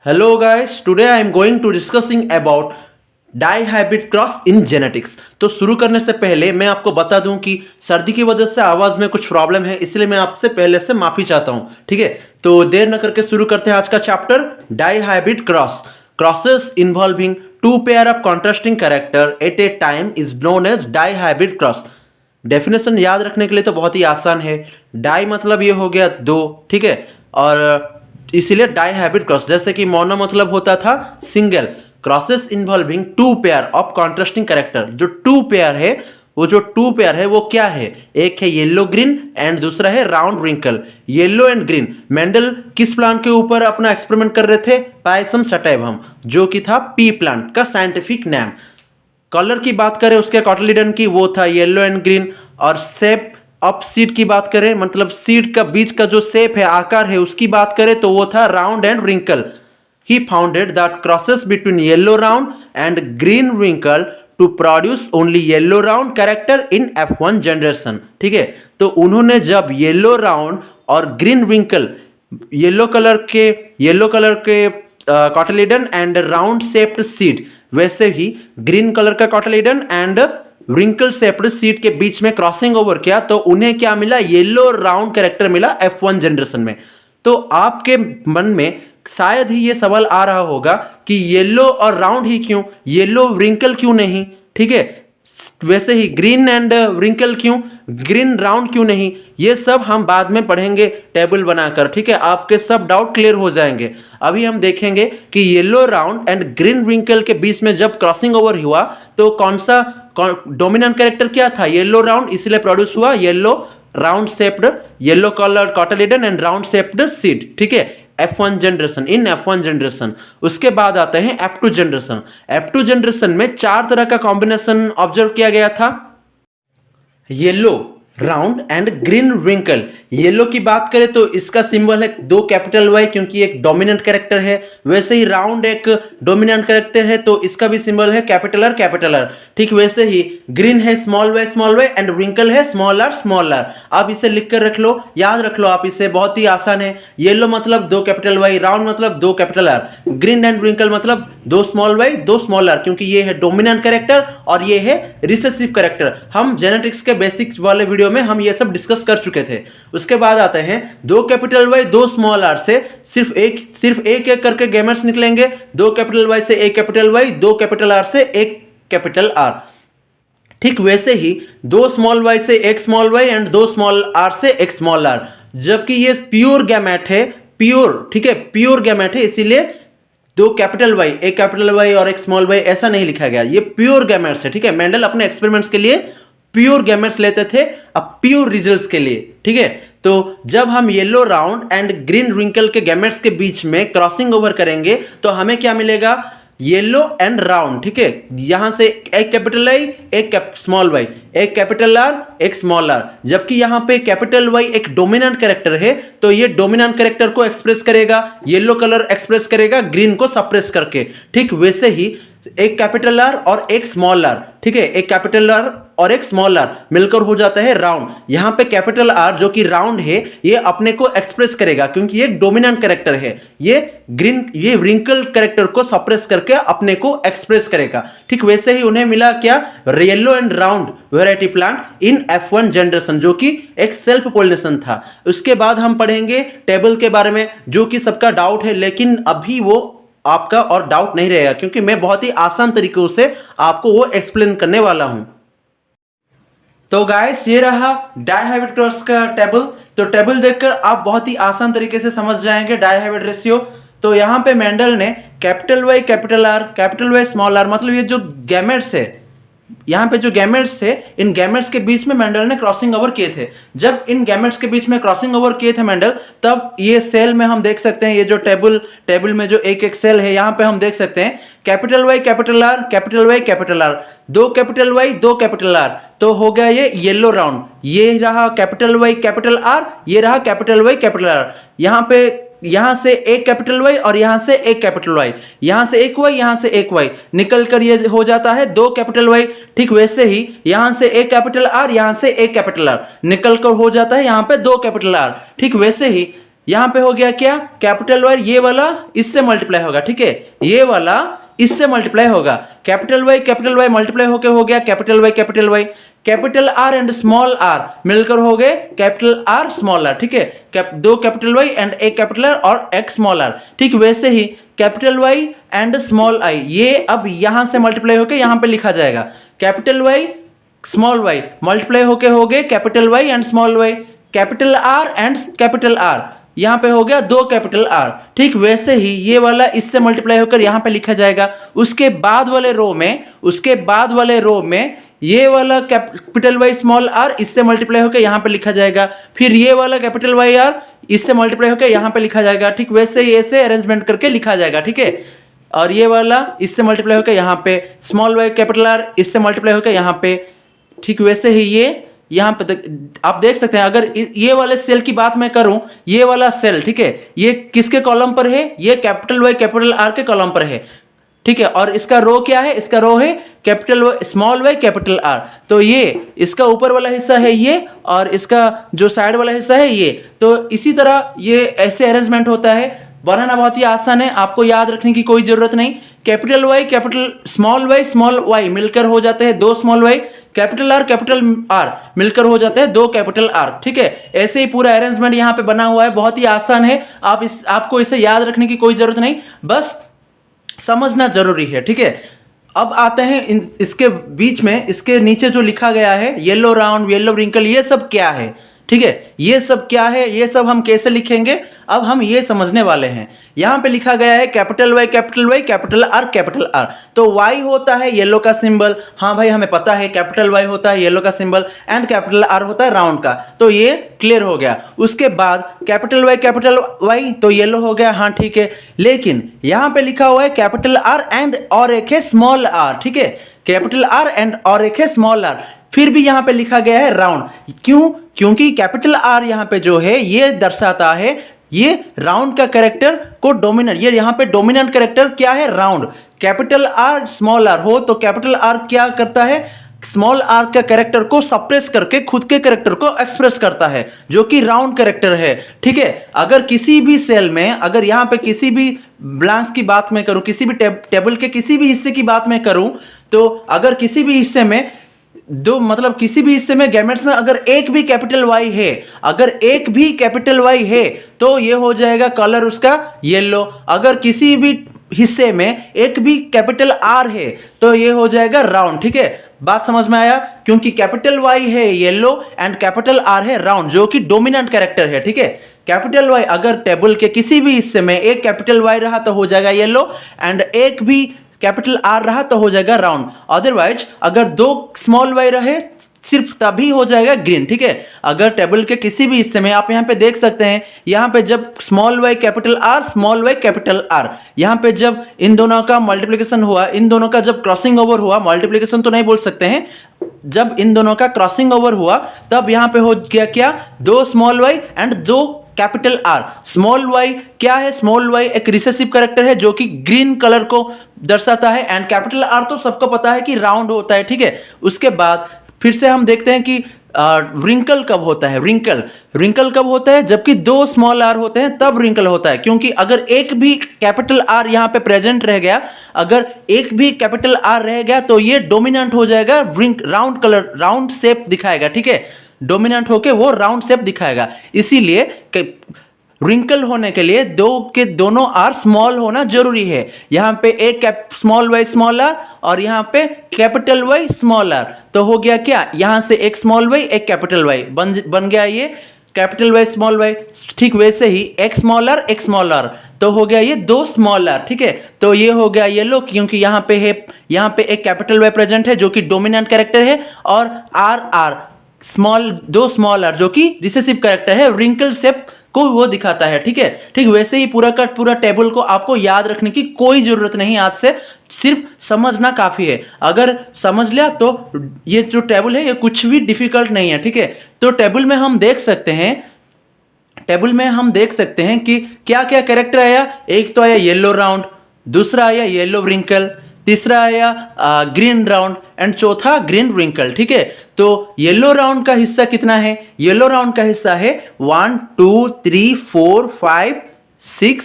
Hello guys, today I am going to discussing about dihybrid cross in genetics. तो शुरू करने से पहले मैं आपको बता दूं कि सर्दी की वजह से आवाज़ में कुछ प्रॉब्लम है, इसलिए मैं आपसे पहले से माफ़ी चाहता हूं। ठीक है, तो देर न करके शुरू करते हैं आज का chapter dihybrid cross. Crosses involving two pair of contrasting character at a time is known as dihybrid cross. Definition याद रखने के लिए तो बहुत ही आसान है। डाई मतलब ये हो गया दो, ठीक है, और इसीलिए डाईहाइब्रिड क्रॉस। जैसे कि मोनो मतलब होता था single. Crosses involving two pair of contrasting character, जो टू पेयर है वो क्या है? एक है येलो ग्रीन एंड दूसरा है round wrinkle. Yellow and green, Mendel किस प्लांट के ऊपर अपना एक्सपेरिमेंट कर रहे थे? पायसम सटाइवम, जो कि था पी प्लांट का साइंटिफिक नेम। कलर की बात करें उसके कॉटिलिडन की, वो था येलो एंड ग्रीन। और शेप ऑफ सीड की बात करें, मतलब सीड का बीज का जो शेप है, आकार है, उसकी बात करें तो वो था round and wrinkle. He founded that crosses between yellow round and green wrinkle to produce only yellow round character in F1 generation। ठीक है, तो उन्होंने जब येलो राउंड और ग्रीन विंकल, येलो कलर के cotyledon and round shaped seed, वैसे ही green colour का cotyledon and wrinkle shaped seed के बीच में क्रॉसिंग ओवर किया, तो उन्हें क्या मिला? येलो राउंड कैरेक्टर मिला F1 जनरेशन में। तो आपके मन में शायद ही ये सवाल आ रहा होगा कि येलो और राउंड ही क्यों, येलो रिंकल क्यों नहीं? ठीक है, वैसे ही ग्रीन एंड रिंकल क्यों, ग्रीन राउंड क्यों नहीं? ये सब हम बाद में पढ़ेंगे टेबल बनाकर। ठीक है, आपके सब डाउट क्लियर हो जाएंगे। अभी हम देखेंगे कि yellow round and green wrinkle के बीच में जब क्रॉसिंग ओवर हुआ तो कौन सा डोमिनेंट कैरेक्टर क्या था? येलो राउंड, इसलिए प्रोड्यूस हुआ yellow round shaped, yellow coloured cotyledon and round shaped seed. ठीक है, F1 जनरेशन, इन F1 जनरेशन। उसके बाद आते हैं F2 जनरेशन। F2 जनरेशन में 4 तरह का कॉम्बिनेशन ऑब्जर्व किया गया था। Yellow round and green wrinkle. Yellow की बात करें तो इसका सिंबल है 2 कैपिटल वाई, क्योंकि एक डोमिनेंट कैरेक्टर है। वैसे ही राउंड एक डोमिनेंट कैरेक्टर है, तो इसका भी सिंबल है कैपिटल आर। ठीक वैसे ही ग्रीन है स्मॉल वाई एंड रिंकल है स्मॉल आर। आप इसे लिख कर रख लो, याद रख लो आप इसे, बहुत ही आसान है। येलो मतलब 2 कैपिटल वाई, राउंड मतलब 2 capital R, green and wrinkle मतलब 2 स्मॉल वाई 2 स्मॉल आर, क्योंकि ये है डोमिनेंट कैरेक्टर और ये है रिसेसिव कैरेक्टर। हम जेनेटिक्स के बेसिक्स वाले वीडियो में हम ये सब डिस्कस कर चुके थे। उसके बाद आते हैं 2 कैपिटल वाई 2 स्मॉल आर से सिर्फ एक करके गैमेट्स निकलेंगे। 2 कैपिटल वाई से 1 कैपिटल वाई, 2 कैपिटल आर से 1 कैपिटल आर। ठीक वैसे ही 2 स्मॉल वाई से 1 small Y and 2 small R से 1 स्मॉल आर, जबकि ये प्योर गैमेट है, प्योर, ठीक है, प्योर गैमेट है, इसीलिए 2 कैपिटल वाई, 1 कैपिटल वाई और 1 स्मॉल वाई ऐसा नहीं लिखा गया। ये प्योर गैमेट्स है। ठीक है, मेंडल अपने एक्सपेरिमेंट्स के लिए प्योर गैमेट्स लेते थे, अब प्योर रिजल्ट्स के लिए। ठीक है, तो जब हम yellow round and green wrinkle के गैमेट्स के बीच में क्रॉसिंग ओवर करेंगे तो हमें क्या मिलेगा? Yellow and round. ठीक है, यहां से 1 capital I 1 small Y, 1 capital R 1 small R, जबकि यहां पे कैपिटल वाई एक डोमिनेंट कैरेक्टर है, तो ये डोमिनेंट कैरेक्टर को एक्सप्रेस करेगा, येलो कलर एक्सप्रेस करेगा ग्रीन को सप्रेस करके। ठीक वैसे ही 1 कैपिटल आर और 1 स्मॉल आर, ठीक है, 1 कैपिटल आर और 1 स्मॉल आर मिलकर हो जाता है राउंड। यहां पे कैपिटल आर जो कि राउंड है, ये अपने को एक्सप्रेस करेगा क्योंकि ये डोमिनेंट कैरेक्टर है, ये रिंकल कैरेक्टर को सप्रेस करके अपने को एक्सप्रेस करेगा। ठीक वैसे ही उन्हें मिला क्या? Yellow and round variety plant in F1 generation, जो कि एक सेल्फ पोलिनेशन था। उसके बाद हम पढ़ेंगे टेबल के बारे में, जो कि सबका डाउट है, लेकिन अभी वो आपका और डाउट नहीं रहेगा क्योंकि मैं बहुत ही आसान तरीकों से आपको वो एक्सप्लेन करने वाला हूं। तो गाइस, ये रहा डाईहाइब्रिड क्रॉस का टेबल। तो टेबल देखकर आप बहुत ही आसान तरीके से समझ जाएंगे डाईहाइब्रिड रेशियो। तो यहां पे मेंडल ने capital Y capital R, capital Y small R, मतलब ये जो गैमेट्स है, यहाँ पे जो गैमेट्स थे, इन गैमेट्स के बीच में मेंडल ने क्रॉसिंग ओवर किए थे। जब इन गैमेट्स के बीच में क्रॉसिंग ओवर किए थे मेंडल, तब ये सेल में हम देख सकते हैं, ये जो टेबल में जो एक सेल है, यहाँ पे हम देख सकते हैं capital Y capital R, capital Y capital R, 2 capital Y 2 capital R, तो हो गया ये येलो राउंड। ये रहा कैपिटल वाई कैपिटल आर, ये रहा कैपिटल वाई कैपिटल आर। यहां से 1 कैपिटल वाई और यहां से 1 कैपिटल वाई, यहां से 1 वाई, यहां से 1 वाई, निकल कर ये हो जाता है 2 कैपिटल वाई। ठीक वैसे ही यहां से 1 कैपिटल आर, यहां से 1 कैपिटल आर, निकल कर हो जाता है यहां पे 2 कैपिटल आर। ठीक वैसे ही यहाँ पे हो गया क्या, कैपिटल वाई ये वाला इससे मल्टीप्लाई होगा, ठीक है, ये वाला इससे मल्टीप्लाई होगा, कैपिटल वाई मल्टीप्लाई होके हो गया capital Y, capital R and small R मिलकर हो गए कैपिटल आर स्मॉल आर, ठीक है, दो कैपिटल वाई एंड एक कैपिटल आर और एक स्मॉल आर, ठीक वैसे ही capital Y and small I ये अब यहां से मल्टीप्लाई होके यहां पे लिखा जाएगा, capital Y small Y multiply होके हो गए capital Y and small Y, capital R and capital R यहां पे हो गया दो कैपिटल आर, ठीक वैसे ही ये वाला इससे मल्टीप्लाई होकर यहां पे लिखा जाएगा, उसके बाद वाले रो में ये वाला कैपिटल वाई स्मॉल आर इससे मल्टीप्लाई होकर यहां पे लिखा जाएगा, फिर ये वाला कैपिटल वाई आर इससे मल्टीप्लाई होकर यहां पे लिखा जाएगा, ठीक वैसे ही ऐसे अरेंजमेंट करके लिखा जाएगा, ठीक है, और ये वाला इससे मल्टीप्लाई होकर यहां पे स्मॉल वाई कैपिटल आर इससे मल्टीप्लाई होकर यहां पे, ठीक वैसे ही ये यहाँ पे आप देख सकते हैं, अगर ये वाले सेल की बात मैं करूं, ये वाला सेल, ठीक है, ये किसके कॉलम पर है, ये कैपिटल वाई कैपिटल आर के कॉलम पर है, ठीक है, और इसका रो क्या है, इसका रो है capital Y small Y capital R, तो ये इसका ऊपर वाला हिस्सा है ये और इसका जो साइड वाला हिस्सा है ये, तो इसी तरह ये ऐसे अरेंजमेंट होता है, बनाना बहुत ही आसान है, आपको याद रखने की कोई जरूरत नहीं, capital Y capital small Y मिलकर हो जाते हैं दो स्मॉल वाई, कैपिटल आर मिलकर हो जाते हैं दो कैपिटल आर, ठीक है, ऐसे ही पूरा अरेंजमेंट यहाँ पे बना हुआ है, बहुत ही आसान है, आपको इसे याद रखने की कोई जरूरत नहीं, बस समझना जरूरी है, ठीक है। अब आते हैं इसके बीच में, इसके नीचे जो लिखा गया है येलो राउंड, येलो रिंकल, ये सब क्या है, ठीक है, ये सब क्या है, ये सब हम कैसे लिखेंगे, अब हम ये समझने वाले हैं। यहां पे लिखा गया है कैपिटल वाई कैपिटल आर, तो वाई होता है येलो का सिंबल, हाँ भाई हमें पता है कैपिटल वाई होता है येलो का सिंबल एंड कैपिटल आर होता है राउंड का, तो ये क्लियर हो गया। उसके बाद कैपिटल वाई तो येलो हो गया, हाँ ठीक है, लेकिन यहां पे लिखा हुआ है कैपिटल आर एंड और एक है स्मॉल आर, ठीक है, कैपिटल आर एंड और एक है स्मॉल आर, फिर भी यहां पे लिखा गया है राउंड, क्यों, क्योंकि कैपिटल आर यहां पे जो है ये दर्शाता है ये राउंड का कैरेक्टर को डोमिनेंट, ये यहां पे डोमिनेंट कैरेक्टर क्या है, round, capital R small R हो तो कैपिटल आर क्या करता है, स्मॉल आर का कैरेक्टर को सप्रेस करके खुद के कैरेक्टर को एक्सप्रेस करता है जो कि राउंड कैरेक्टर है, ठीक है। अगर किसी भी सेल में, अगर यहां पे किसी भी ब्लैंक्स की बात मैं करूं, किसी भी टेबल के किसी भी हिस्से की बात मैं करूं, तो अगर किसी भी हिस्से में किसी भी हिस्से में गैमेट्स में अगर एक भी कैपिटल वाई है, तो ये हो जाएगा कलर उसका येलो, अगर किसी भी हिस्से में एक भी कैपिटल आर है तो ये हो जाएगा राउंड, ठीक है, बात समझ में आया, क्योंकि कैपिटल वाई है येलो एंड कैपिटल आर है राउंड जो कि डोमिनेंट कैरेक्टर है, ठीक है। कैपिटल वाई अगर टेबल के किसी भी हिस्से में एक कैपिटल वाई रहा तो हो जाएगा येलो एंड एक भी कैपिटल आर रहा तो हो जाएगा राउंड, अदरवाइज अगर दो स्मॉल वाई रहे सिर्फ तभी हो जाएगा ग्रीन, ठीक है। अगर टेबल के किसी भी हिस्से में आप यहां पे देख सकते हैं, यहां पे जब स्मॉल वाई कैपिटल आर यहां पे जब इन दोनों का मल्टीप्लिकेशन हुआ, इन दोनों का जब क्रॉसिंग ओवर हुआ, मल्टीप्लिकेशन तो नहीं बोल सकते हैं, जब इन दोनों का क्रॉसिंग ओवर हुआ तब यहां पे हो गया क्या, दो स्मॉल वाई एंड दो कैपिटल आर। स्मॉल वाई क्या है, स्मॉल वाई एक रिसेसिव कैरेक्टर है जो कि ग्रीन कलर को दर्शाता है एंड कैपिटल आर तो सबको पता है कि राउंड होता है, ठीक है। उसके बाद फिर से हम देखते हैं कि रिंकल कब होता है, रिंकल कब होता है, जबकि दो स्मॉल आर होते हैं तब रिंकल होता है, क्योंकि अगर एक भी कैपिटल आर यहां पे प्रेजेंट रह गया, अगर एक भी कैपिटल आर रह गया तो ये डोमिनेंट हो जाएगा, राउंड कलर, राउंड शेप दिखाएगा, ठीक है, डोमिनेंट होके वो राउंड शेप दिखाएगा। इसीलिए रिंकल होने के लिए दो के दोनों आर स्मॉल होना जरूरी है। यहां पे एक स्मॉल वाई स्मॉल आर और यहां पे कैपिटल वाई स्मॉल आर, तो हो गया क्या, यहां से एक स्मॉल वाई एक कैपिटल वाई बन गया ये कैपिटल वाई स्मॉल वाई, ठीक वैसे ही एक स्मॉल आर तो हो गया ये दो स्मॉल आर, ठीक है। तो ये हो गया येलो क्योंकि यहां पे एक कैपिटल वाई प्रेजेंट है जो कि डोमिनेंट कैरेक्टर है, और आर दो स्मॉल आर जो कि रिसेसिव कैरेक्टर है, रिंकल शेप को वो दिखाता है, ठीक है। ठीक वैसे ही पूरा का पूरा टेबल को आपको याद रखने की कोई जरूरत नहीं, आज से सिर्फ समझना काफी है। अगर समझ लिया तो ये जो टेबल है ये कुछ भी डिफिकल्ट नहीं है, ठीक है। तो टेबल में हम देख सकते हैं कि क्या क्या कैरेक्टर आया, एक तो आया येलो राउंड, दूसरा आया येलो रिंकल, तीसरा आया ग्रीन राउंड एंड चौथा ग्रीन रिंकल। ठीक है, तो येलो राउंड का हिस्सा कितना है? येलो राउंड का हिस्सा है 1 2 3 4 5 6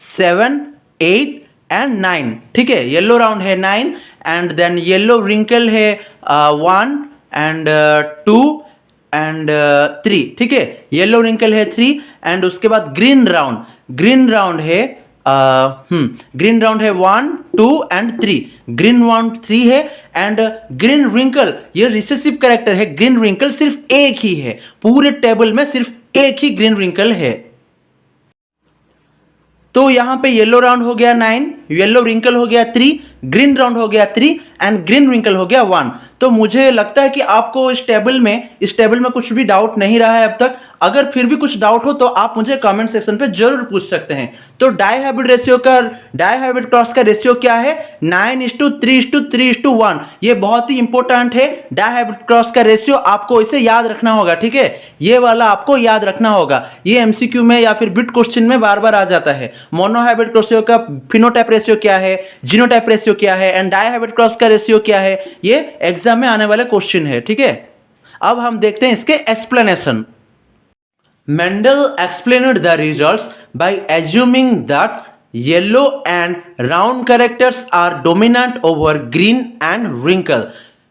7 8 एंड 9। ठीक है, येलो राउंड है 9 एंड देन येलो रिंकल है 1 एंड 2 एंड 3। ठीक है, येलो रिंकल है 3 एंड उसके बाद ग्रीन राउंड है ग्रीन राउंड है 1 2 एंड 3। ग्रीन राउंड 3 है एंड ग्रीन रिंकल, ये रिसेसिव कैरेक्टर है। ग्रीन रिंकल सिर्फ एक ही है, पूरे टेबल में सिर्फ एक ही ग्रीन रिंकल है। तो यहां पे येलो राउंड हो गया 9, येलो रिंकल हो गया 3, ग्रीन राउंड हो गया 3 एंड ग्रीन रिंकल हो गया 1। तो मुझे लगता है कि आपको इस टेबल में कुछ भी डाउट नहीं रहा है अब तक। अगर फिर भी कुछ डाउट हो तो आप मुझे कमेंट सेक्शन पे जरूर पूछ सकते हैं। तो डाई हाइब्रिड क्रॉस का रेशियो क्या है? 9:3:3:1। ये बहुत ही इंपॉर्टेंट है। डाई हाइब्रिड क्रॉस का रेशियो आपको इसे याद रखना होगा। ठीक है, ये वाला आपको याद रखना होगा। ये एमसीक्यू में या फिर बिट क्वेश्चन में बार बार आ जाता है। मोनो हाइब्रिड क्रॉस का फिनोटाइप रेशियो क्या है, जीनोटाइप रेशियो क्या है एंड डाई हाइब्रिड क्रॉस का रेशियो क्या है, ये एग्जाम में आने वाले क्वेश्चन है। ठीक है, अब हम देखते हैं इसके explanation. Mendel explained the results by assuming that yellow and round characters are dominant over green and wrinkle.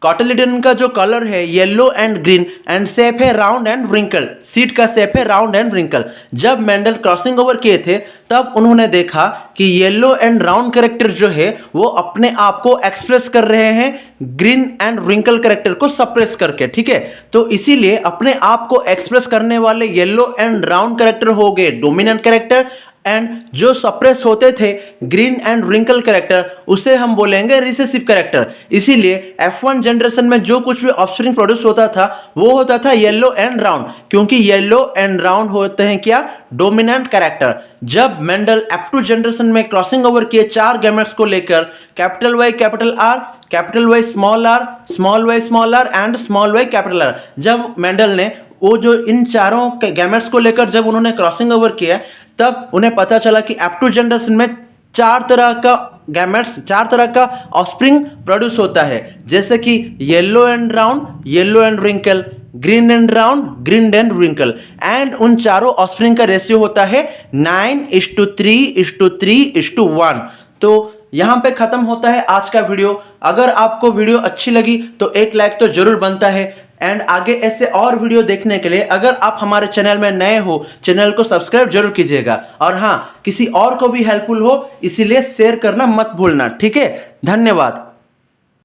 Cotyledon का जो कलर है yellow and green and shape है राउंड एंड रिंकल, सीड का शेप है राउंड एंड रिंकल। जब Mendel crossing over किए थे तब उन्होंने देखा कि येलो एंड राउंड कैरेक्टर जो है वो अपने आप को एक्सप्रेस कर रहे हैं ग्रीन एंड रिंकल कैरेक्टर को सप्रेस करके। ठीक है, तो इसीलिए अपने आप को एक्सप्रेस करने वाले येलो एंड राउंड कैरेक्टर हो गए डोमिनेंट कैरेक्टर एंड जो सप्रेस होते थे ग्रीन एंड रिंकल कैरेक्टर उसे हम बोलेंगे रिसेसिव कैरेक्टर। इसीलिए F1 जनरेशन में जो कुछ भी ऑफस्प्रिंग प्रोड्यूस होता था वो होता था येलो एंड राउंड, क्योंकि येलो एंड राउंड होते हैं क्या? Dominant character. जब मेंडल F2 जनरेशन में क्रॉसिंग ओवर किए 4 गैमेट्स को लेकर capital Y capital R, capital Y small r, small y small r and small y capital R, जब मेंडल ने वो जो इन चारों गैमेट्स को लेकर जब उन्होंने क्रॉसिंग ओवर किया तब उन्हें पता चला कि F2 जनरेशन में 4 तरह का गैमेट्स, 4 तरह का ऑफस्प्रिंग प्रोड्यूस होता है, जैसे कि yellow and round, yellow and wrinkle, green and round, green and wrinkle and उन चारों ऑफस्प्रिंग का रेशियो होता है 9:3:3:1। तो यहां पे खत्म होता है आज का वीडियो। अगर आपको वीडियो अच्छी लगी तो एक लाइक तो जरूर बनता है एंड आगे ऐसे और वीडियो देखने के लिए अगर आप हमारे चैनल में नए हो चैनल को सब्सक्राइब जरूर कीजिएगा। और हाँ, किसी और को भी हेल्पफुल हो इसीलिए शेयर करना मत भूलना। ठीक है, धन्यवाद।